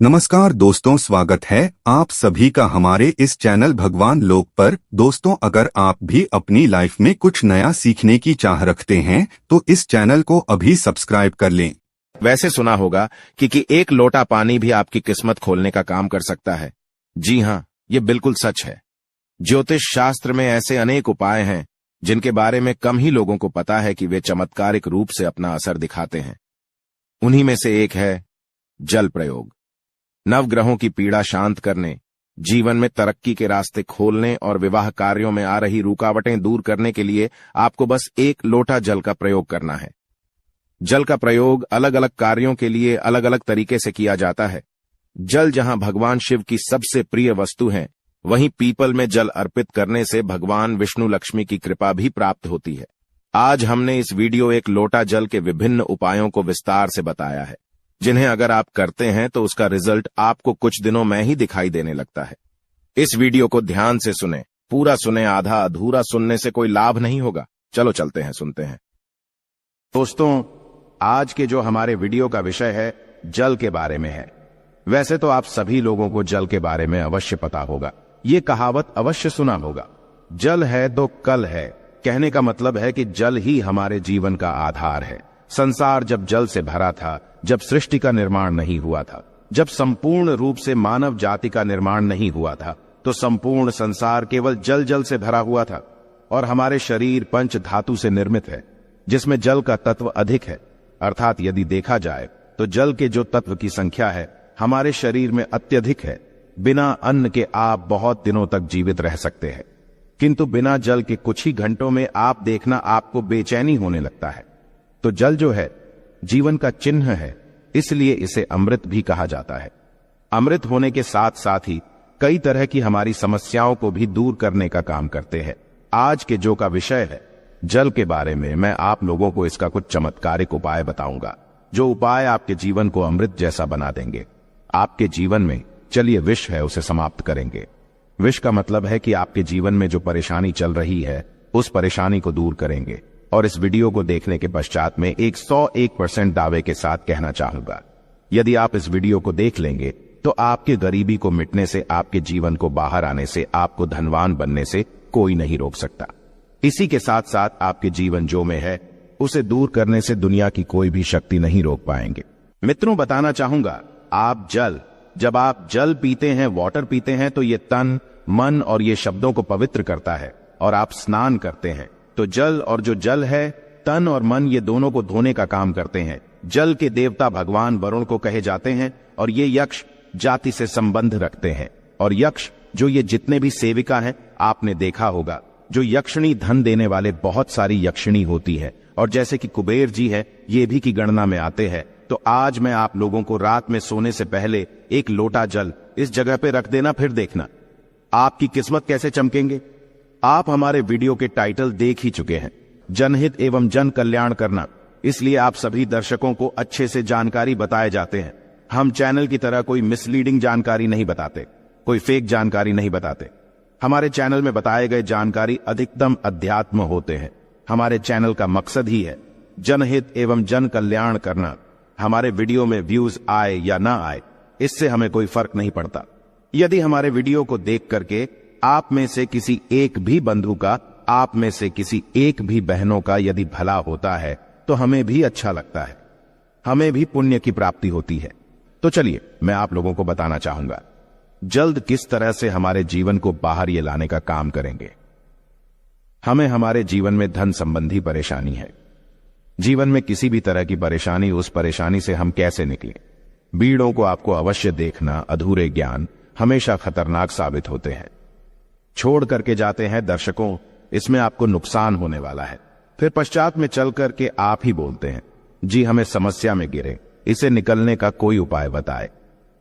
नमस्कार दोस्तों, स्वागत है आप सभी का हमारे इस चैनल भगवान लोक पर। दोस्तों, अगर आप भी अपनी लाइफ में कुछ नया सीखने की चाह रखते हैं तो इस चैनल को अभी सब्सक्राइब कर लें। वैसे सुना होगा कि एक लोटा पानी भी आपकी किस्मत खोलने का काम कर सकता है। जी हाँ, ये बिल्कुल सच है। ज्योतिष शास्त्र में ऐसे अनेक उपाय हैं जिनके बारे में कम ही लोगों को पता है कि वे चमत्कारिक रूप से अपना असर दिखाते हैं। उन्हीं में से एक है जल प्रयोग। नवग्रहों की पीड़ा शांत करने, जीवन में तरक्की के रास्ते खोलने और विवाह कार्यों में आ रही रुकावटें दूर करने के लिए आपको बस एक लोटा जल का प्रयोग करना है। जल का प्रयोग अलग अलग कार्यों के लिए अलग अलग तरीके से किया जाता है। जल जहां भगवान शिव की सबसे प्रिय वस्तु है, वहीं पीपल में जल अर्पित करने से भगवान विष्णु लक्ष्मी की कृपा भी प्राप्त होती है। आज हमने इस वीडियो एक लोटा जल के विभिन्न उपायों को विस्तार से बताया है, जिन्हें अगर आप करते हैं तो उसका रिजल्ट आपको कुछ दिनों में ही दिखाई देने लगता है। इस वीडियो को ध्यान से सुने, पूरा सुने, आधा अधूरा सुनने से कोई लाभ नहीं होगा। चलो चलते हैं, सुनते हैं। दोस्तों, आज के जो हमारे वीडियो का विषय है जल के बारे में है। वैसे तो आप सभी लोगों को जल के बारे में अवश्य पता होगा, ये कहावत अवश्य सुना होगा, जल है तो कल है। कहने का मतलब है कि जल ही हमारे जीवन का आधार है। संसार जब जल से भरा था, जब सृष्टि का निर्माण नहीं हुआ था, जब संपूर्ण रूप से मानव जाति का निर्माण नहीं हुआ था, तो संपूर्ण संसार केवल जल जल से भरा हुआ था। और हमारे शरीर पंच धातु से निर्मित है, जिसमें जल का तत्व अधिक है। अर्थात यदि देखा जाए तो जल के जो तत्व की संख्या है हमारे शरीर में अत्यधिक है। बिना अन्न के आप बहुत दिनों तक जीवित रह सकते हैं, किंतु बिना जल के कुछ ही घंटों में आप देखना आपको बेचैनी होने लगता है। तो जल जो है जीवन का चिन्ह है, इसलिए इसे अमृत भी कहा जाता है। अमृत होने के साथ साथ ही कई तरह की हमारी समस्याओं को भी दूर करने का काम करते हैं। आज के जो का विषय है जल के बारे में, मैं आप लोगों को इसका कुछ चमत्कारिक उपाय बताऊंगा, जो उपाय आपके जीवन को अमृत जैसा बना देंगे। आपके जीवन में चलिए विष है उसे समाप्त करेंगे। विष का मतलब है कि आपके जीवन में जो परेशानी चल रही है उस परेशानी को दूर करेंगे। और इस वीडियो को देखने के पश्चात में 101% दावे के साथ कहना चाहूंगा, यदि आप इस वीडियो को देख लेंगे तो आपके गरीबी को मिटने से, आपके जीवन को बाहर आने से, आपको धनवान बनने से कोई नहीं रोक सकता। इसी के साथ साथ आपके जीवन जो में है उसे दूर करने से दुनिया की कोई भी शक्ति नहीं रोक पाएंगे। मित्रों, बताना चाहूंगा, जब आप जल पीते हैं, वाटर पीते हैं, तो ये तन, मन और ये शब्दों को पवित्र करता है। और आप स्नान करते हैं तो जल, और जो जल है तन और मन, ये दोनों को धोने का काम करते हैं। जल के देवता भगवान वरुण को कहे जाते हैं और ये यक्ष जाति से संबंध रखते हैं। और यक्ष जो ये जितने भी सेविका हैं, आपने देखा होगा जो यक्षिणी धन देने वाले बहुत सारी यक्षिणी होती है, और जैसे कि कुबेर जी है, ये भी की गणना में आते हैं। तो आज मैं आप लोगों को रात में सोने से पहले एक लोटा जल इस जगह पे रख देना, फिर देखना आपकी किस्मत कैसे चमकेंगे। आप हमारे वीडियो के टाइटल देख ही चुके हैं, जनहित एवं जन कल्याण करना, इसलिए आप सभी दर्शकों को अच्छे से जानकारी बताए जाते हैं। हम चैनल की तरह कोई मिसलीडिंग जानकारी नहीं बताते, कोई फेक जानकारी नहीं बताते। हमारे चैनल में बताए गए जानकारी अधिकतम अध्यात्म होते हैं। हमारे चैनल का मकसद ही है जनहित एवं जन कल्याण करना। हमारे वीडियो में व्यूज आए या ना आए, इससे हमें कोई फर्क नहीं पड़ता। यदि हमारे वीडियो को देख करके आप में से किसी एक भी बंधु का, आप में से किसी एक भी बहनों का यदि भला होता है तो हमें भी अच्छा लगता है, हमें भी पुण्य की प्राप्ति होती है। तो चलिए मैं आप लोगों को बताना चाहूंगा जल्द किस तरह से हमारे जीवन को बाहर ये लाने का काम करेंगे। हमें हमारे जीवन में धन संबंधी परेशानी है। जीवन में किसी भी तरह की परेशानी, उस परेशानी से हम कैसे निकलें। बीड़ों को आपको अवश्य देखना, अधूरे ज्ञान हमेशा खतरनाक साबित होते हैं, छोड़ करके जाते हैं दर्शकों, इसमें आपको नुकसान होने वाला है। फिर पश्चात में चल करके आप ही बोलते हैं, जी हमें समस्या में गिरे, इसे निकलने का कोई उपाय बताए।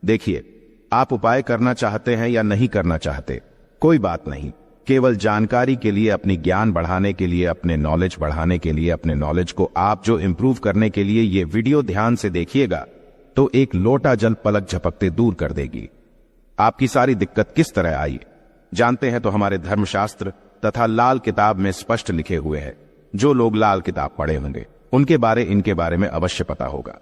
देखिए, आप उपाय करना चाहते हैं या नहीं करना चाहते, कोई बात नहीं। केवल जानकारी के लिए, अपनी ज्ञान बढ़ाने के लिए, अपने नॉलेज बढ़ाने के लिए, अपने नॉलेज को आप जो इंप्रूव करने के लिए ये वीडियो ध्यान से देखिएगा तो एक लोटा जल पलक झपकते दूर कर देगी। आपकी सारी दिक्कत किस तरह आई जानते हैं तो हमारे धर्मशास्त्र तथा लाल किताब में स्पष्ट लिखे हुए हैं। जो लोग लाल किताब पढ़े होंगे इनके बारे में अवश्य पता होगा।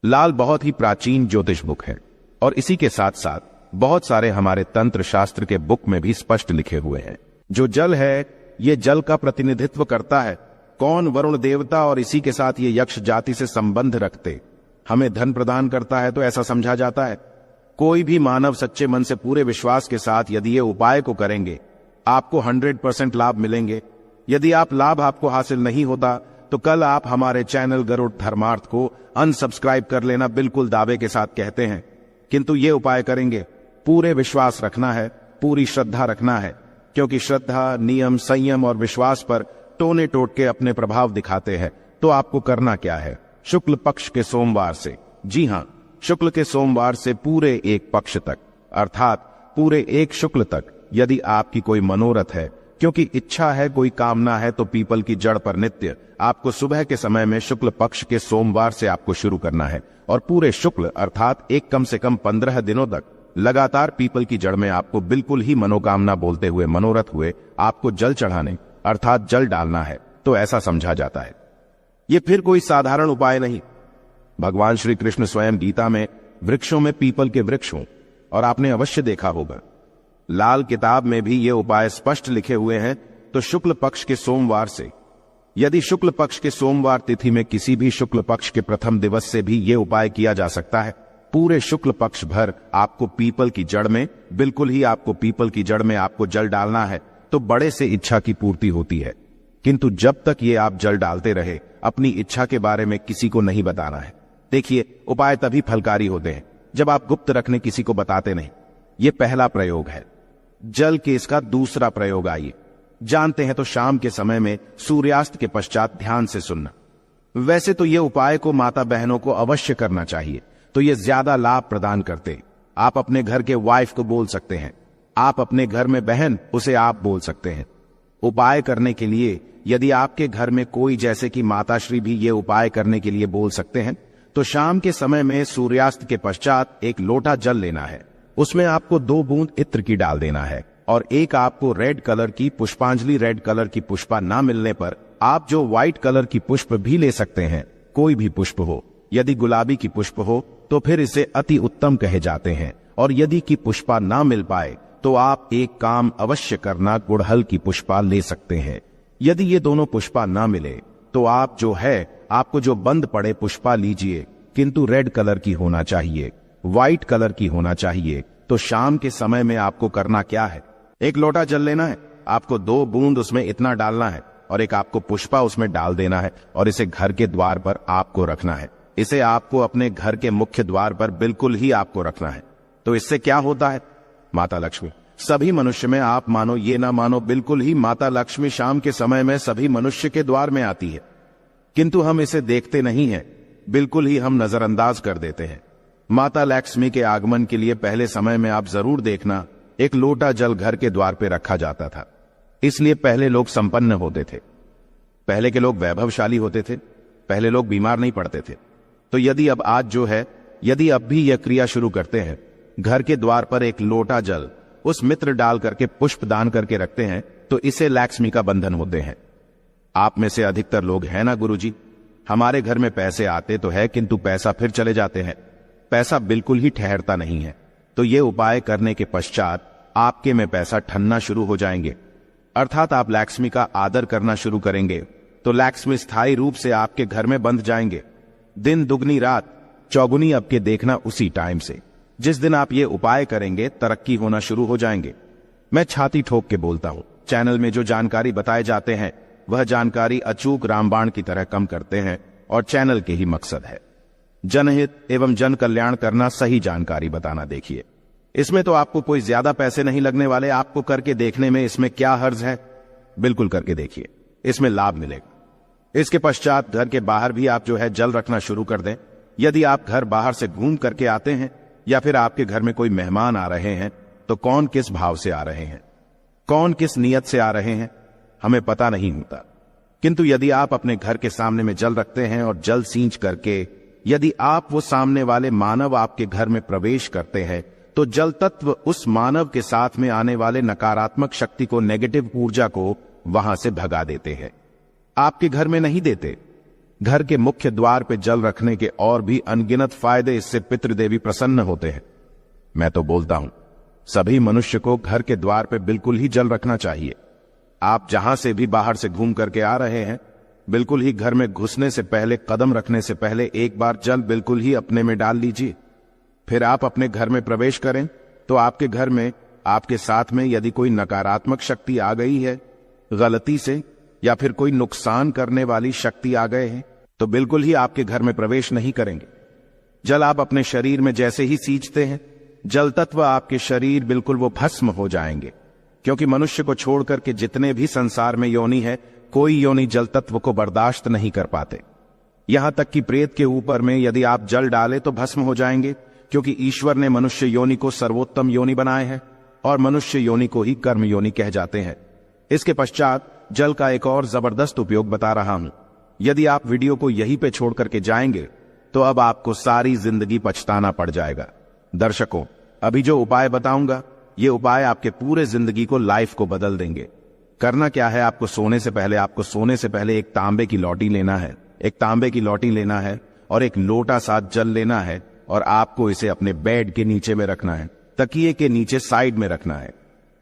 लाल बहुत ही प्राचीन ज्योतिष बुक है। और इसी के साथ साथ बहुत सारे हमारे तंत्र शास्त्र के बुक में भी स्पष्ट लिखे हुए हैं। जो जल है, ये जल का प्रतिनिधित्व करता है। कौन? वरुण देवता, और इसी के साथ ये यक्ष जाति से संबंध रखते हमें धन प्रदान करता है, तो ऐसा समझा जाता है। कोई भी मानव सच्चे मन से पूरे विश्वास के साथ यदि ये उपाय को करेंगे, आपको 100% लाभ मिलेंगे। यदि आप लाभ आपको हासिल नहीं होता तो कल आप हमारे चैनल गरुड़ धर्मार्थ को अनसब्सक्राइब कर लेना, बिल्कुल दावे के साथ कहते हैं। किंतु ये उपाय करेंगे, पूरे विश्वास रखना है, पूरी श्रद्धा रखना है, क्योंकि श्रद्धा, नियम, संयम और विश्वास पर टोने टोट के अपने प्रभाव दिखाते हैं। तो आपको करना क्या है? शुक्ल पक्ष के सोमवार से, जी हां, शुक्ल के सोमवार से पूरे एक पक्ष तक, अर्थात पूरे एक शुक्ल तक, यदि आपकी कोई मनोरथ है, क्योंकि इच्छा है, कोई कामना है, तो पीपल की जड़ पर नित्य आपको सुबह के समय में शुक्ल पक्ष के सोमवार से आपको शुरू करना है। और पूरे शुक्ल अर्थात एक कम से कम 15 दिनों तक लगातार पीपल की जड़ में आपको बिल्कुल ही मनोकामना बोलते हुए, मनोरथ हुए आपको जल चढ़ाने अर्थात जल डालना है। तो ऐसा समझा जाता है। ये फिर कोई साधारण उपाय नहीं। भगवान श्री कृष्ण स्वयं गीता में वृक्षों में पीपल के वृक्ष हों, और आपने अवश्य देखा होगा लाल किताब में भी ये उपाय स्पष्ट लिखे हुए हैं। तो शुक्ल पक्ष के सोमवार से, यदि शुक्ल पक्ष के सोमवार तिथि में किसी भी शुक्ल पक्ष के प्रथम दिवस से भी ये उपाय किया जा सकता है। पूरे शुक्ल पक्ष भर आपको पीपल की जड़ में, बिल्कुल ही आपको पीपल की जड़ में आपको जल डालना है, तो बड़े से इच्छा की पूर्ति होती है। किंतु जब तक ये आप जल डालते रहे, अपनी इच्छा के बारे में किसी को नहीं बताना है। देखिए, उपाय तभी फलकारी होते हैं जब आप गुप्त रखने किसी को बताते नहीं। ये पहला प्रयोग है। जल के इसका दूसरा प्रयोग आइए जानते हैं। तो शाम के समय में सूर्यास्त के पश्चात ध्यान से सुनना। वैसे तो ये उपाय को माता बहनों को अवश्य करना चाहिए, तो ये ज्यादा लाभ प्रदान करते। आप अपने घर के वाइफ को बोल सकते हैं, आप अपने घर में बहन, उसे आप बोल सकते हैं। उपाय करने के लिए यदि आपके घर में कोई, जैसे कि माताश्री भी ये उपाय करने के लिए बोल सकते हैं, तो शाम के समय में सूर्यास्त के पश्चात एक लोटा जल लेना है। उसमें आपको 2 बूंद इत्र की डाल देना है, और एक आपको रेड कलर की पुष्पांजलि, रेड कलर की पुष्पा ना मिलने पर आप जो व्हाइट कलर की पुष्प भी ले सकते हैं, कोई भी पुष्प हो। यदि गुलाबी की पुष्प हो तो फिर इसे अति उत्तम कहे जाते हैं। और यदि की पुष्पा ना मिल पाए तो आप एक काम अवश्य करना, गुड़हल की पुष्पा ले सकते हैं। यदि ये दोनों पुष्पा ना मिले तो आप जो है, आपको जो बंद पड़े पुष्पा लीजिए, किंतु रेड कलर की होना चाहिए, व्हाइट कलर की होना चाहिए। तो शाम के समय में आपको करना क्या है? एक लोटा जल लेना है, आपको 2 बूंद उसमें इतना डालना है, और एक आपको पुष्पा उसमें डाल देना है, और इसे घर के द्वार पर आपको रखना है। इसे आपको अपने घर के मुख्य द्वार पर बिल्कुल ही आपको रखना है। तो इससे क्या होता है? माता लक्ष्मी सभी मनुष्य में, आप मानो ये ना मानो, बिल्कुल ही माता लक्ष्मी शाम के समय में सभी मनुष्य के द्वार में आती है। किंतु हम इसे देखते नहीं हैं, बिल्कुल ही हम नजरअंदाज कर देते हैं। माता लक्ष्मी के आगमन के लिए पहले समय में आप जरूर देखना, एक लोटा जल घर के द्वार पे रखा जाता था। इसलिए पहले लोग संपन्न होते थे, पहले के लोग वैभवशाली होते थे, पहले लोग बीमार नहीं पड़ते थे। तो यदि अब आज जो है, यदि अब भी यह क्रिया शुरू करते हैं, घर के द्वार पर एक लोटा जल उस मित्र डाल करके पुष्प दान करके रखते हैं, तो इसे लक्ष्मी का बंधन होते हैं। आप में से अधिकतर लोग हैं ना, गुरुजी, हमारे घर में पैसे आते तो है, किंतु पैसा फिर चले जाते हैं, पैसा बिल्कुल ही ठहरता नहीं है। तो ये उपाय करने के पश्चात आपके में पैसा ठनना शुरू हो जाएंगे, अर्थात आप लक्ष्मी का आदर करना शुरू करेंगे। तो लक्ष्मी स्थायी रूप से आपके घर में बंध जाएंगे। दिन दुगनी रात चौगुनी आपके देखना उसी टाइम से। जिस दिन आप ये उपाय करेंगे, तरक्की होना शुरू हो जाएंगे। मैं छाती ठोक के बोलता हूं, चैनल में जो जानकारी बताए जाते हैं वह जानकारी अचूक रामबाण की तरह कम करते हैं, और चैनल के ही मकसद है जनहित एवं जन कल्याण करना, सही जानकारी बताना। देखिए, इसमें तो आपको कोई ज्यादा पैसे नहीं लगने वाले, आपको करके देखने में इसमें क्या हर्ज है, बिल्कुल करके देखिए, इसमें लाभ मिलेगा। इसके पश्चात घर के बाहर भी आप जो है जल रखना शुरू कर दें। यदि आप घर बाहर से घूम करके आते हैं, या फिर आपके घर में कोई मेहमान आ रहे हैं, तो कौन किस भाव से आ रहे हैं, कौन किस नियत से आ रहे हैं, हमें पता नहीं होता। किंतु यदि आप अपने घर के सामने में जल रखते हैं और जल सींच करके यदि आप वो सामने वाले मानव आपके घर में प्रवेश करते हैं, तो जल तत्व उस मानव के साथ में आने वाले नकारात्मक शक्ति को, नेगेटिव ऊर्जा को वहां से भगा देते हैं। आपके घर में नहीं देते, घर के मुख्य द्वार पे जल रखने के और भी अनगिनत फायदे, इससे पितृदेवी प्रसन्न होते हैं। मैं तो बोलता हूं सभी मनुष्य को घर के द्वार पे बिल्कुल ही जल रखना चाहिए। आप जहां से भी बाहर से घूम करके आ रहे हैं, बिल्कुल ही घर में घुसने से पहले, कदम रखने से पहले एक बार जल बिल्कुल ही अपने में डाल लीजिए। फिर आप अपने घर में प्रवेश करें तो आपके घर में, आपके साथ में यदि कोई नकारात्मक शक्ति आ गई है गलती से, या फिर कोई नुकसान करने वाली शक्ति आ गए हैं, तो बिल्कुल ही आपके घर में प्रवेश नहीं करेंगे। जल आप अपने शरीर में जैसे ही सींचते हैं, जल तत्व आपके शरीर बिल्कुल वो भस्म हो जाएंगे। क्योंकि मनुष्य को छोड़कर के जितने भी संसार में योनि है, कोई योनि जल तत्व को बर्दाश्त नहीं कर पाते। यहां तक कि प्रेत के ऊपर में यदि आप जल डालें तो भस्म हो जाएंगे, क्योंकि ईश्वर ने मनुष्य योनि को सर्वोत्तम योनि बनाए हैं और मनुष्य योनि को ही कर्म योनि कह जाते हैं। इसके पश्चात जल का एक और जबरदस्त उपयोग बता रहा हूं। यदि आप वीडियो को यहीं पे छोड़ करके जाएंगे तो अब आपको सारी जिंदगी पछताना पड़ जाएगा। दर्शकों, अभी जो उपाय बताऊंगा, ये उपाय आपके पूरे जिंदगी को, लाइफ को बदल देंगे। करना क्या है, आपको सोने से पहले एक तांबे की लौटी लेना है। एक तांबे की लौटी लेना है और एक लोटा साथ जल लेना है और आपको इसे अपने बेड के नीचे में रखना है, तकिए के नीचे साइड में रखना है।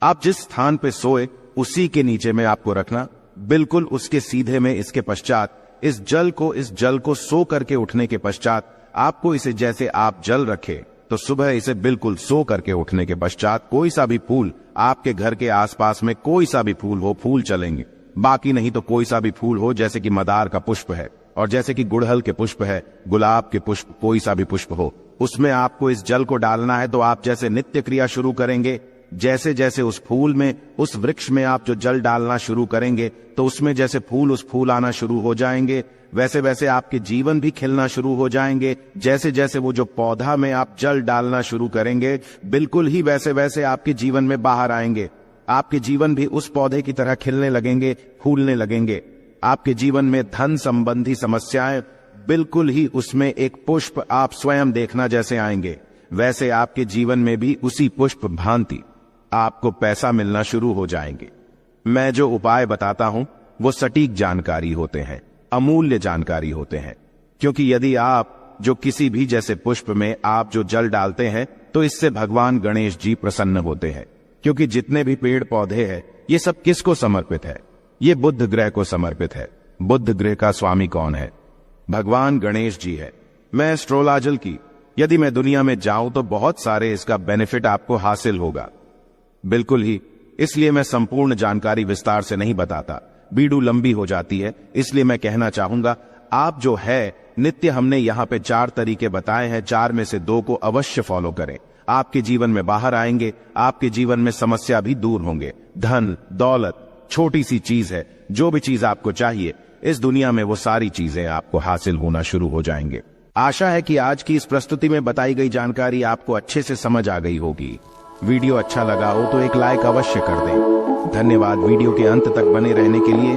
आप जिस स्थान पे सोए उसी के नीचे में आपको रखना, बिल्कुल उसके सीधे में। इसके पश्चात इस जल को सो करके उठने के पश्चात आपको इसे, जैसे आप जल रखे तो सुबह इसे बिल्कुल सो करके उठने के पश्चात कोई सा भी फूल, आपके घर के आसपास में कोई सा भी फूल हो, फूल चलेंगे। बाकी नहीं तो कोई सा भी फूल हो, जैसे कि मदार का पुष्प है और जैसे कि गुड़हल के पुष्प है, गुलाब के पुष्प, कोई सा भी पुष्प हो, उसमें आपको इस जल को डालना है। तो आप जैसे नित्य क्रिया शुरू करेंगे, जैसे जैसे उस फूल में, उस वृक्ष में आप जो जल डालना शुरू करेंगे तो उसमें जैसे फूल आना शुरू हो जाएंगे, वैसे वैसे आपके जीवन भी खिलना शुरू हो जाएंगे। जैसे जैसे वो जो पौधा में आप जल डालना शुरू करेंगे, बिल्कुल ही वैसे वैसे आपके जीवन में बाहर आएंगे। आपके जीवन भी उस पौधे की तरह खिलने लगेंगे, फूलने लगेंगे। आपके जीवन में धन संबंधी समस्याएं, बिल्कुल ही उसमें एक पुष्प आप स्वयं देखना जैसे आएंगे, वैसे आपके जीवन में भी उसी पुष्प भांति आपको पैसा मिलना शुरू हो जाएंगे। मैं जो उपाय बताता हूं वो सटीक जानकारी होते हैं, अमूल्य जानकारी होते हैं। क्योंकि यदि आप जो किसी भी जैसे पुष्प में आप जो जल डालते हैं तो इससे भगवान गणेश जी प्रसन्न होते हैं। क्योंकि जितने भी पेड़ पौधे हैं ये सब किसको समर्पित है? ये बुध ग्रह को समर्पित है। बुध ग्रह का स्वामी कौन है? भगवान गणेश जी है। मैं एस्ट्रोलॉजल की, यदि मैं दुनिया में जाऊं तो बहुत सारे इसका बेनिफिट आपको हासिल होगा, बिल्कुल ही। इसलिए मैं संपूर्ण जानकारी विस्तार से नहीं बताता, वीडियो लंबी हो जाती है। इसलिए मैं कहना चाहूंगा, आप जो है नित्य, हमने यहाँ पे 4 तरीके बताए हैं, 4 में से 2 को अवश्य फॉलो करें। आपके जीवन में बाहर आएंगे, आपके जीवन में समस्या भी दूर होंगे। धन दौलत छोटी सी चीज है, जो भी चीज आपको चाहिए इस दुनिया में वो सारी चीजें आपको हासिल होना शुरू हो जाएंगे। आशा है कि आज की इस प्रस्तुति में बताई गई जानकारी आपको अच्छे से समझ आ गई होगी। वीडियो अच्छा लगा हो तो एक लाइक अवश्य कर दें। धन्यवाद वीडियो के अंत तक बने रहने के लिए।